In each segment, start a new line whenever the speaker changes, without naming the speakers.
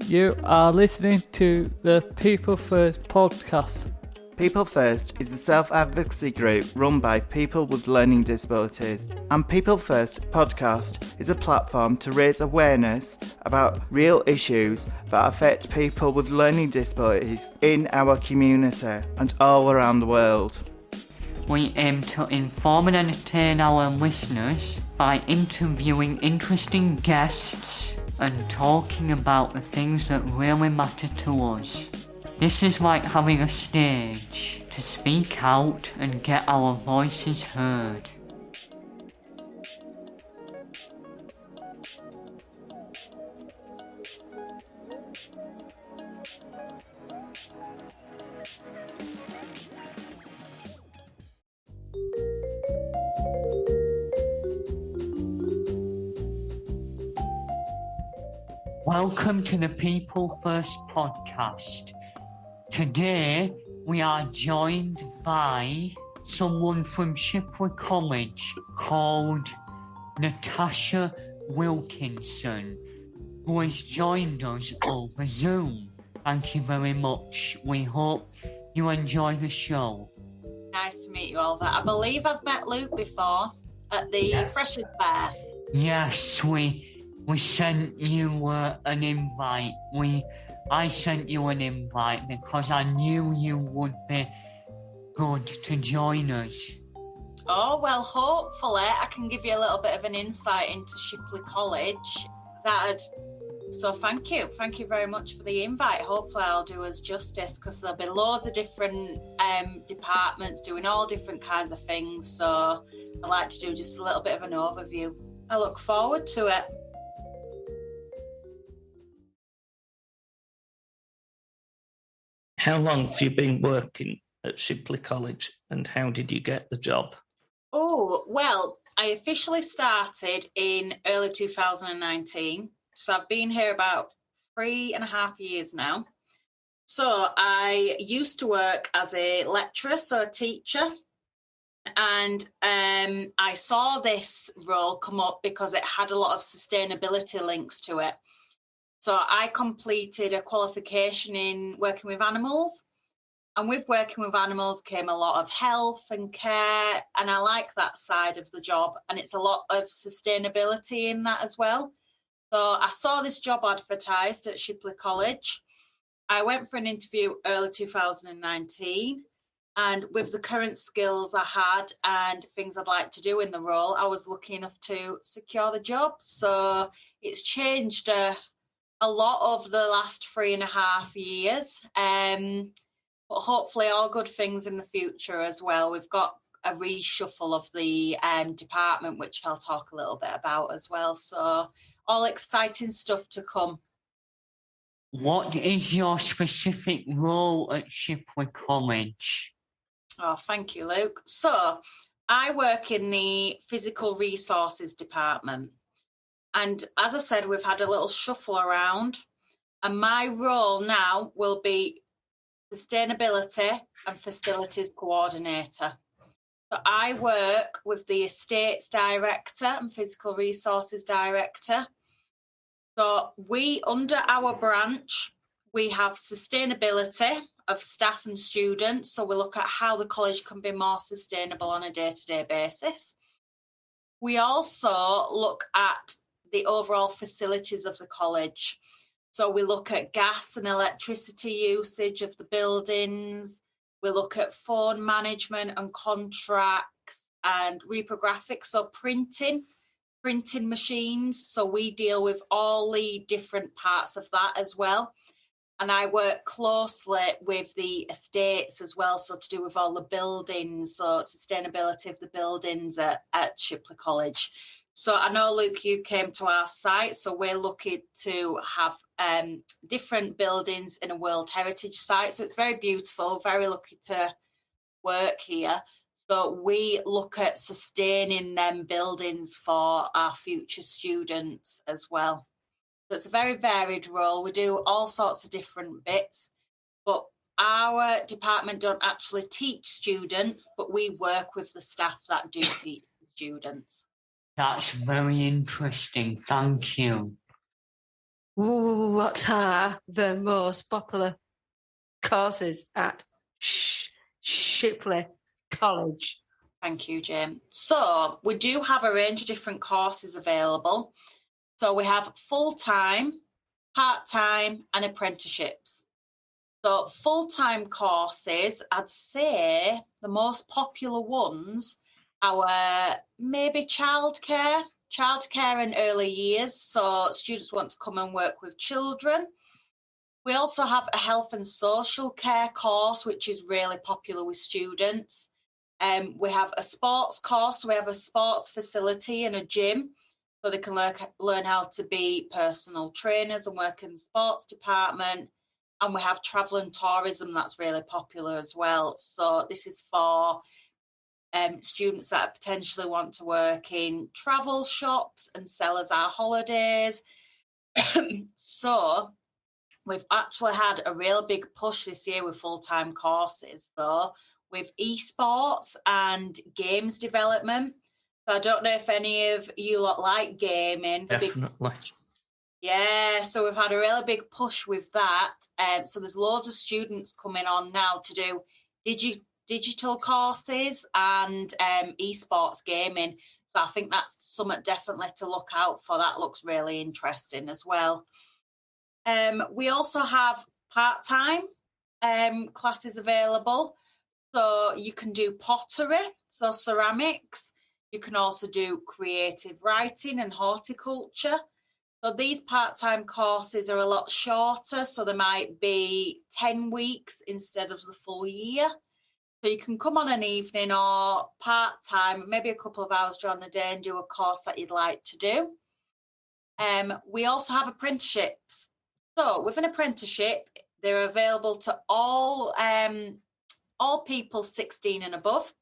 You are listening to the People First podcast.
People First is a self-advocacy group run by people with learning disabilities, and People First podcast is a platform to raise awareness about real issues that affect people with learning disabilities in our community and all around the world.
We aim to inform and entertain our listeners by interviewing interesting guests and talking about the things that really matter to us. This is like having a stage to speak out and get our voices heard. Welcome to the People First podcast. Today, we are joined by someone from Shipley College called Natasha Wilkinson, who has joined us over Zoom. Thank you very much. We hope you enjoy the show.
Nice to meet you, Oliver. I believe I've met Luke before at the Freshers Fair.
Yes, we sent you an invite. I sent you an invite because I knew you would be good to join us.
Oh, well, hopefully I can give you a little bit of an insight into Shipley College. So thank you. Thank you very much for the invite. Hopefully I'll do us justice because there'll be loads of different departments doing all different kinds of things. So I'd like to do just a little bit of an overview. I look forward to it.
How long have you been working at Shipley College and how did you get the job?
Oh, well, I officially started in early 2019. So I've been here about 3.5 years now. So I used to work as a lecturer, so a teacher. And I saw this role come up because it had a lot of sustainability links to it. So I completed a qualification in working with animals, and with working with animals came a lot of health and care, and I like that side of the job, and it's a lot of sustainability in that as well. So I saw this job advertised at Shipley College. I went for an interview early 2019, and with the current skills I had and things I'd like to do in the role, I was lucky enough to secure the job. So it's changed a lot over the last 3.5 years, but hopefully all good things in the future as well. We've got a reshuffle of the department, which I'll talk a little bit about as well. So all exciting stuff to come.
What is your specific role at Shipley College?
Oh, thank you, Luke. So I work in the physical resources department. And as I said, we've had a little shuffle around, and my role now will be sustainability and facilities coordinator. So I work with the estates director and physical resources director. So under our branch, we have sustainability of staff and students. So we look at how the college can be more sustainable on a day-to-day basis. We also look at the overall facilities of the college. So we look at gas and electricity usage of the buildings. We look at phone management and contracts and reprographics, so printing machines. So we deal with all the different parts of that as well. And I work closely with the estates as well, so to do with all the buildings, so sustainability of the buildings at Shipley College. So I know, Luke, you came to our site, so we're lucky to have different buildings in a World Heritage site. So it's very beautiful, very lucky to work here. So we look at sustaining them buildings for our future students as well. So it's a very varied role. We do all sorts of different bits, but our department don't actually teach students, but we work with the staff that do teach students.
That's very interesting. Thank you.
what are the most popular courses at Shipley College?
Thank you, Jim. So we do have a range of different courses available. So we have full-time, part-time and apprenticeships. So full-time courses, I'd say the most popular ones are maybe childcare and early years. So students want to come and work with children. We also have a health and social care course, which is really popular with students. We have a sports course. We have a sports facility and a gym, so they can learn how to be personal trainers and work in the sports department. And we have travel and tourism that's really popular as well. So this is for students that potentially want to work in travel shops and sell us our holidays. So we've actually had a real big push this year with full-time courses, though, with esports and games development. So I don't know if any of you lot like gaming.
Definitely.
Yeah, so we've had a really big push with that. So there's loads of students coming on now to do digital courses and esports gaming. So I think that's something definitely to look out for. That looks really interesting as well. We also have part-time classes available. So you can do pottery, so ceramics. You can also do creative writing and horticulture. So these part-time courses are a lot shorter, so they might be 10 weeks instead of the full year. So you can come on an evening or part-time, maybe a couple of hours during the day and do a course that you'd like to do. We also have apprenticeships. So with an apprenticeship, they're available to all people 16 and above.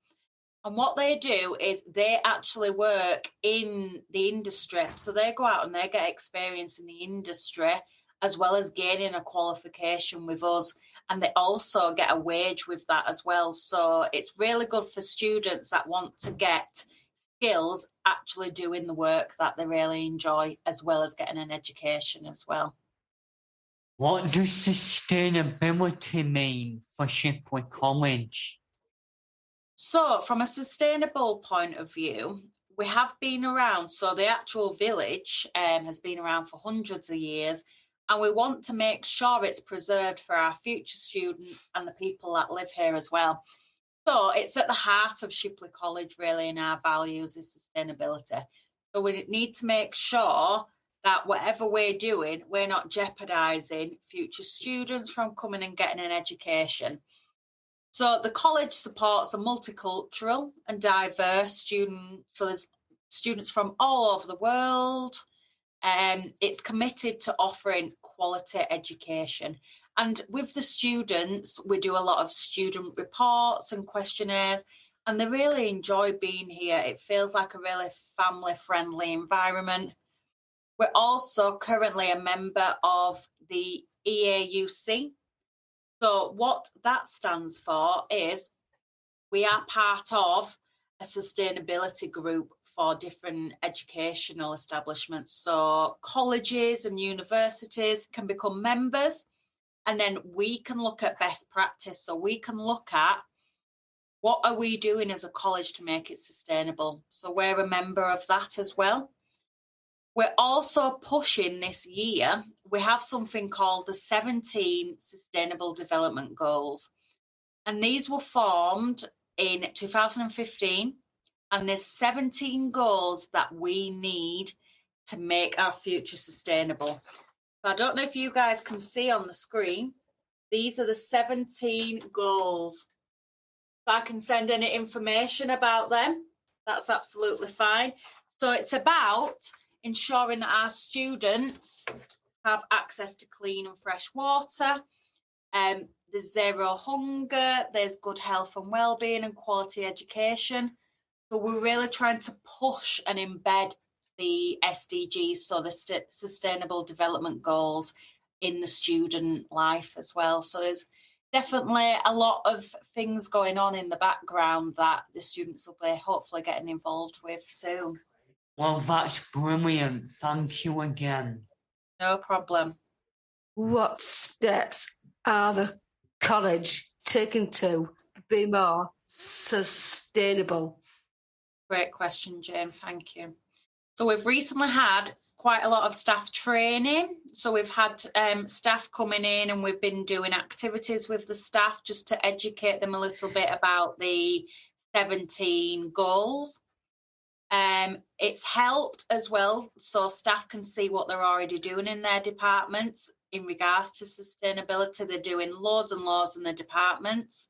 And what they do is they actually work in the industry. So they go out and they get experience in the industry as well as gaining a qualification with us. And they also get a wage with that as well. So it's really good for students that want to get skills actually doing the work that they really enjoy, as well as getting an education as well.
What does sustainability mean for Shipley College?
So from a sustainable point of view, we have been around. So the actual village has been around for hundreds of years, and we want to make sure it's preserved for our future students and the people that live here as well. So it's at the heart of Shipley College, really, and our values is sustainability. So we need to make sure that whatever we're doing, we're not jeopardising future students from coming and getting an education. So the college supports a multicultural and diverse student. So there's students from all over the world. It's committed to offering quality education. And with the students, we do a lot of student reports and questionnaires, and they really enjoy being here. It feels like a really family-friendly environment. We're also currently a member of the EAUC. So what that stands for is we are part of a sustainability group for different educational establishments. So colleges and universities can become members, and then we can look at best practice. So we can look at what are we doing as a college to make it sustainable. So we're a member of that as well. We're also pushing this year, we have something called the 17 Sustainable Development Goals. And these were formed in 2015. And there's 17 goals that we need to make our future sustainable. So I don't know if you guys can see on the screen, these are the 17 goals. If I can send any information about them, that's absolutely fine. So it's about ensuring that our students have access to clean and fresh water. There's zero hunger, there's good health and well-being and quality education. So we're really trying to push and embed the SDGs, so the Sustainable Development Goals, in the student life as well. So there's definitely a lot of things going on in the background that the students will be hopefully getting involved with soon.
Well, that's brilliant. Thank you again.
No problem.
What steps are the college taking to be more sustainable?
Great question, Jane. Thank you. So we've recently had quite a lot of staff training. So we've had staff coming in and we've been doing activities with the staff just to educate them a little bit about the 17 goals. It's helped as well, so staff can see what they're already doing in their departments in regards to sustainability. They're doing loads and loads in the departments.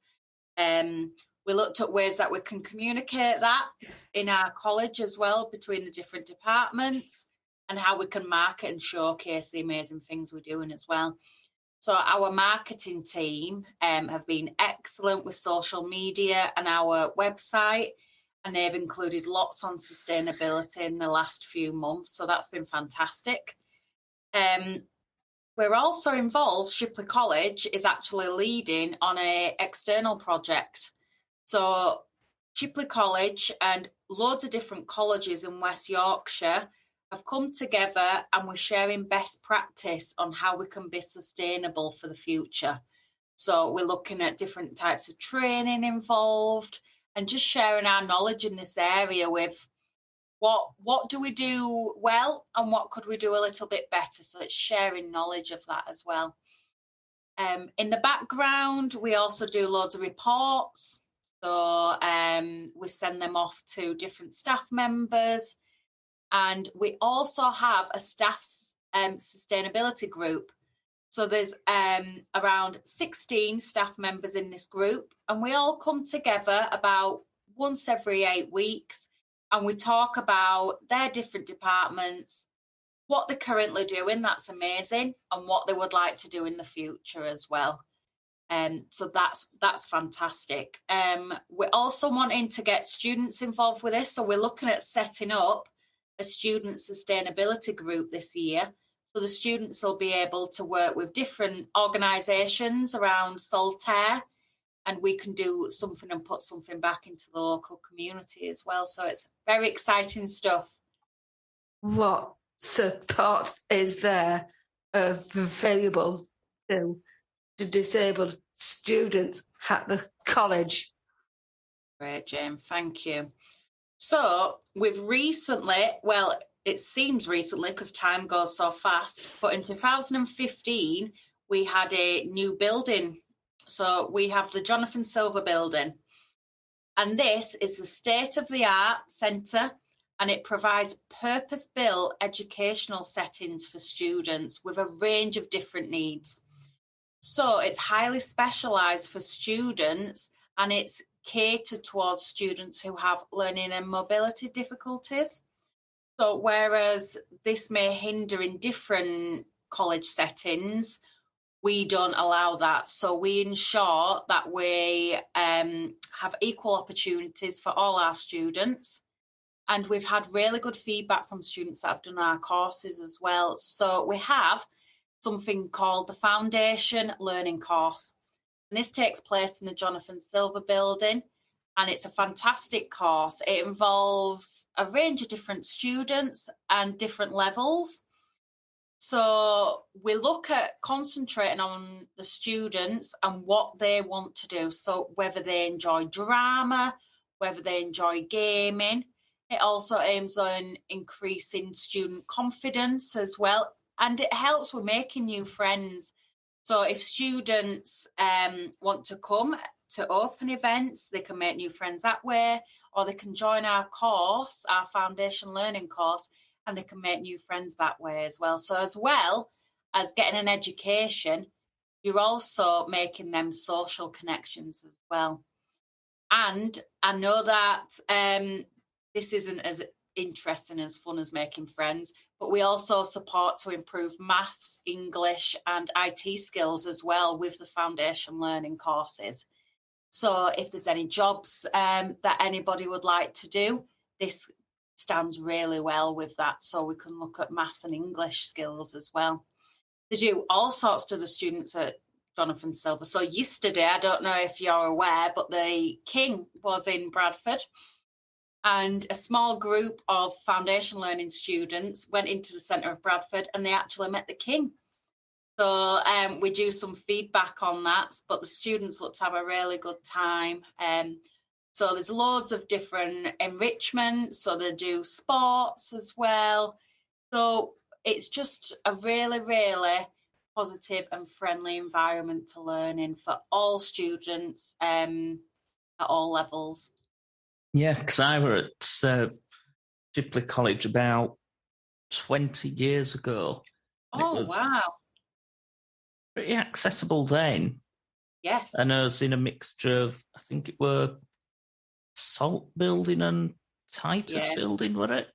We looked at ways that we can communicate that in our college as well between the different departments, and how we can market and showcase the amazing things we're doing as well. So our marketing team have been excellent with social media and our website, and they've included lots on sustainability in the last few months. So that's been fantastic. We're also involved, Shipley College is actually leading on an external project. So Shipley College and loads of different colleges in West Yorkshire have come together, and we're sharing best practice on how we can be sustainable for the future. So we're looking at different types of training involved and just sharing our knowledge in this area with what do we do well and what could we do a little bit better. So it's sharing knowledge of that as well. In the background, we also do loads of reports. So we send them off to different staff members. And we also have a staff sustainability group. So there's around 16 staff members in this group, and we all come together about once every 8 weeks, and we talk about their different departments, what they're currently doing, that's amazing, and what they would like to do in the future as well. So that's fantastic. We're also wanting to get students involved with this, so we're looking at setting up a student sustainability group this year. So the students will be able to work with different organisations around Saltaire, and we can do something and put something back into the local community as well. So it's very exciting stuff.
What support is there available to disabled students at the college?
Great, Jane, thank you. So we've recently, well, it seems recently because time goes so fast, but in 2015, we had a new building. So we have the Jonathan Silver building. And this is the state-of-the-art centre, and it provides purpose-built educational settings for students with a range of different needs. So it's highly specialised for students, and it's catered towards students who have learning and mobility difficulties. So whereas this may hinder in different college settings, we don't allow that. So we ensure that we have equal opportunities for all our students. And we've had really good feedback from students that have done our courses as well. So we have something called the Foundation Learning course. And this takes place in the Jonathan Silver building, and it's a fantastic course. It involves a range of different students and different levels. So we look at concentrating on the students and what they want to do. So whether they enjoy drama, whether they enjoy gaming. It also aims on increasing student confidence as well, and it helps with making new friends. So if students want to come to open events, they can make new friends that way, or they can join our course, our Foundation Learning course, and they can make new friends that way as well. So as well as getting an education, you're also making them social connections as well. And I know that this isn't as interesting as fun as making friends, but we also support to improve maths, English and IT skills as well with the Foundation Learning courses. So if there's any jobs that anybody would like to do, this stands really well with that. So we can look at maths and English skills as well. They do all sorts to the students at Jonathan Silver. So yesterday, I don't know if you're aware, but the King was in Bradford. And a small group of foundation learning students went into the centre of Bradford and they actually met the King. So we do some feedback on that, but the students look to have a really good time. So there's loads of different enrichment, so they do sports as well. So it's just a really, really positive and friendly environment to learn in for all students at all levels.
Yeah, because I were at Shipley College about 20 years ago.
Oh, wow.
Pretty accessible then.
Yes.
And I was in a mixture of, I think it were Salt Building and Titus Building, were it?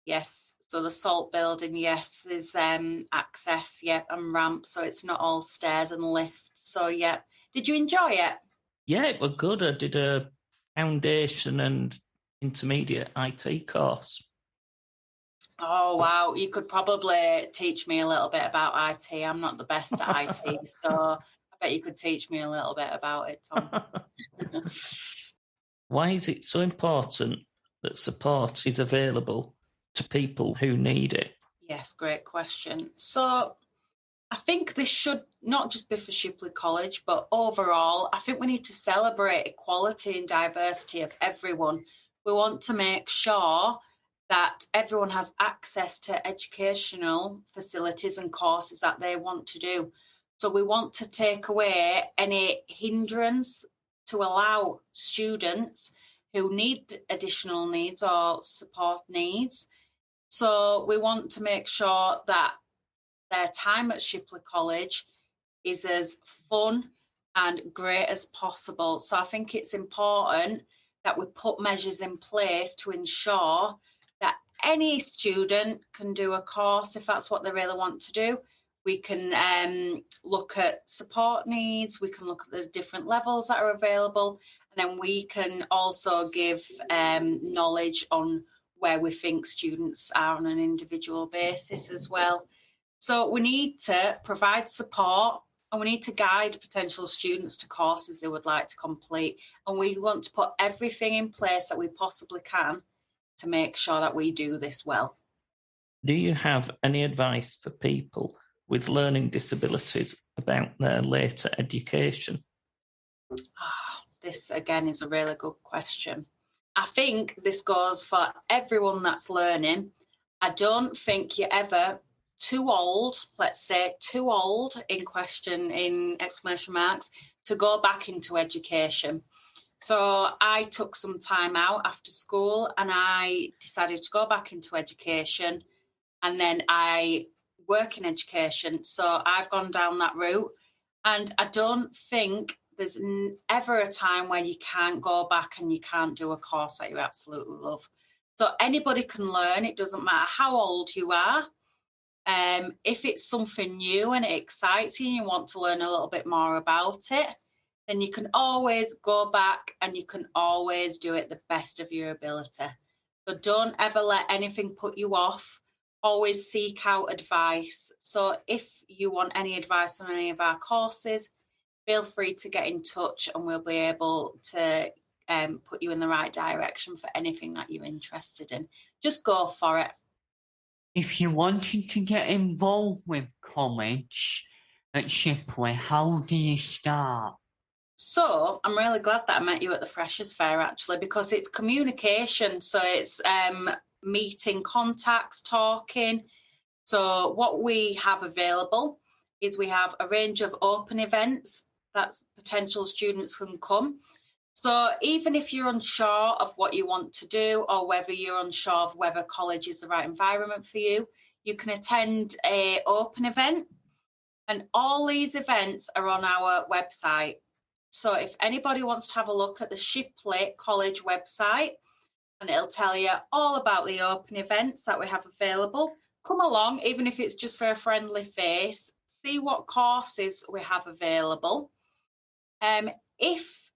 Yes. So the Salt Building, yes, there's access, and ramps, so it's not all stairs and lifts. So, yeah. Did you enjoy it?
Yeah, it was good. I did a foundation and intermediate IT course.
Oh, wow. You could probably teach me a little bit about IT. I'm not the best at IT, so I bet you could teach me a little bit about it, Tom.
Why is it so important that support is available to people who need it?
Yes, great question. So I think this should not just be for Shipley College, but overall, I think we need to celebrate equality and diversity of everyone. We want to make sure that everyone has access to educational facilities and courses that they want to do. So we want to take away any hindrance to allow students who need additional needs or support needs. So we want to make sure that their time at Shipley College is as fun and great as possible. So I think it's important that we put measures in place to ensure that any student can do a course if that's what they really want to do. We can look at support needs, we can look at the different levels that are available, and then we can also give knowledge on where we think students are on an individual basis as well. So we need to provide support and we need to guide potential students to courses they would like to complete. And we want to put everything in place that we possibly can to make sure that we do this well.
Do you have any advice for people with learning disabilities about their later education?
This, again, is a really good question. I think this goes for everyone that's learning. I don't think you're ever too old, let's say too old in question, in exclamation marks, to go back into education. So I took some time out after school and I decided to go back into education, and then I work in education. So I've gone down that route, and I don't think there's ever a time when you can't go back and you can't do a course that you absolutely love. So anybody can learn. It doesn't matter how old you are. If it's something new and it excites you and you want to learn a little bit more about it, then you can always go back and you can always do it the best of your ability. So don't ever let anything put you off. Always seek out advice. So if you want any advice on any of our courses, feel free to get in touch and we'll be able to put you in the right direction for anything that you're interested in. Just go for it.
If you wanted to get involved with college at Shipley, how do you start?
So I'm really glad that I met you at the Freshers' Fair, actually, because it's communication. So it's meeting contacts, talking. So what we have available is we have a range of open events that potential students can come. So even if you're unsure of what you want to do or whether you're unsure of whether college is the right environment for you, you can attend an open event. And all these events are on our website. So if anybody wants to have a look at the Shipley College website, and it'll tell you all about the open events that we have available. Come along, even if it's just for a friendly face, see what courses we have available. If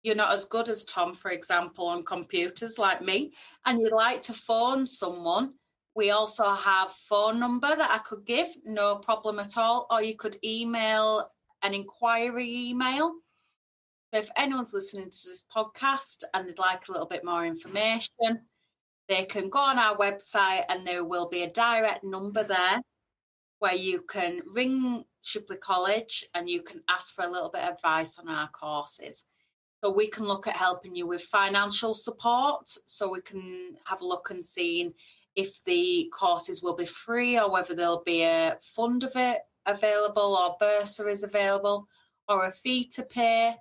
you're not as good as Tom, for example, on computers like me, and you'd like to phone someone, we also have phone number that I could give, no problem at all, or you could email an inquiry email. So if anyone's listening to this podcast and they'd like a little bit more information, they can go on our website and there will be a direct number there where you can ring Shipley College and you can ask for a little bit of advice on our courses. So we can look at helping you with financial support, so we can have a look and see if the courses will be free or whether there'll be a fund of it available or bursaries available or a fee to pay.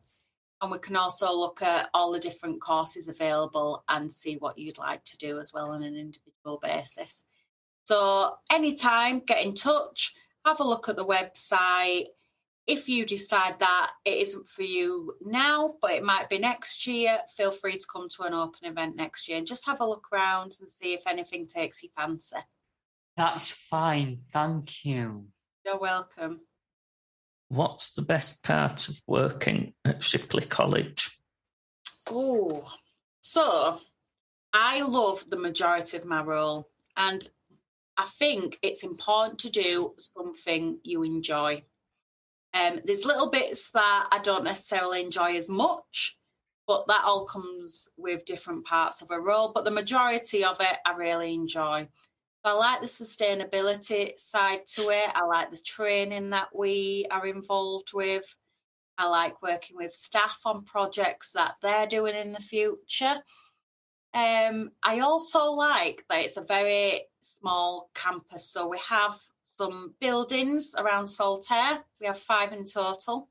And we can also look at all the different courses available and see what you'd like to do as well on an individual basis. So anytime, get in touch, have a look at the website. If you decide that it isn't for you now, but it might be next year, feel free to come to an open event next year and just have a look around and see if anything takes your fancy.
That's fine, thank you.
You're welcome.
What's the best part of working at Shipley College?
Oh, so I love the majority of my role, and I think it's important to do something you enjoy. There's little bits that I don't necessarily enjoy as much, but that all comes with different parts of a role. But the majority of it I really enjoy. I like the sustainability side to it. I like the training that we are involved with. I like working with staff on projects that they're doing in the future. I also like that it's a very small campus. So we have some buildings around Saltaire. We have 5 in total.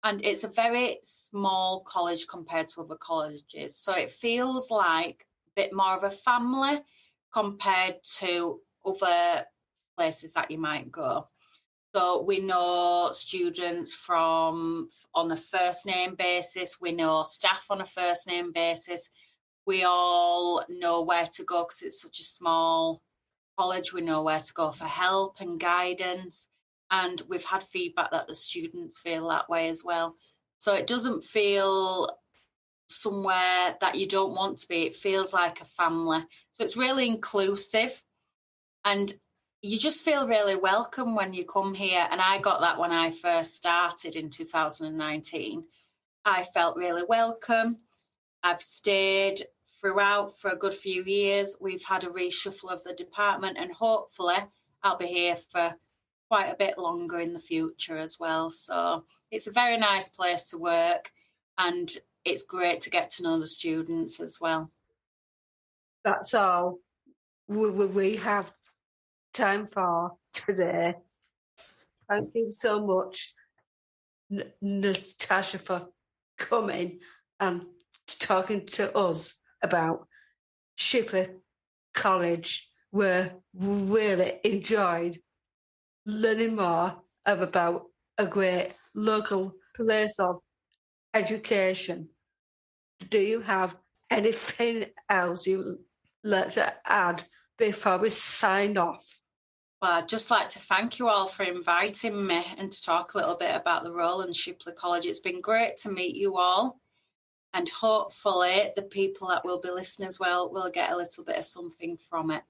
And it's a very small college compared to other colleges. So it feels like a bit more of a family compared to other places that you might go. So we know students from on a first name basis. We know staff on a first name basis. We all know where to go because it's such a small college. We know where to go for help and guidance, and we've had feedback that the students feel that way as well. So it doesn't feel somewhere that you don't want to be. It feels like a family. So it's really inclusive, and you just feel really welcome when you come here. And I got that when I first started in 2019. I felt really welcome. I've stayed throughout for a good few years. We've had a reshuffle of the department, and hopefully I'll be here for quite a bit longer in the future as well. So it's a very nice place to work, and it's great to get to know the students as well.
That's all we have time for today. Thank you so much, Natasha, for coming and talking to us about Shipley College. We really enjoyed learning more about a great local place of education. Do you have anything else you'd like to add before we sign off?
Well, I'd just like to thank you all for inviting me and to talk a little bit about the role in Shipley College. It's been great to meet you all, and hopefully the people that will be listening as well will get a little bit of something from it.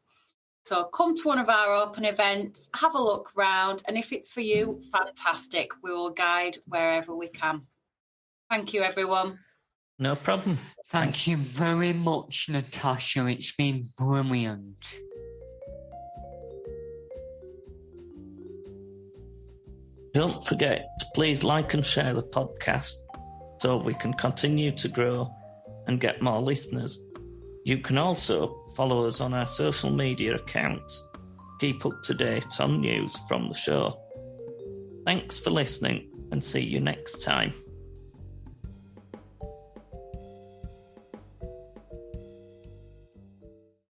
So come to one of our open events, have a look round, and if it's for you, fantastic. We will guide wherever we can. Thank you, everyone.
No problem.
Thank you very much, Natasha. It's been brilliant.
Don't forget to please like and share the podcast so we can continue to grow and get more listeners. You can also follow us on our social media accounts. Keep up to date on news from the show. Thanks for listening, and see you next time.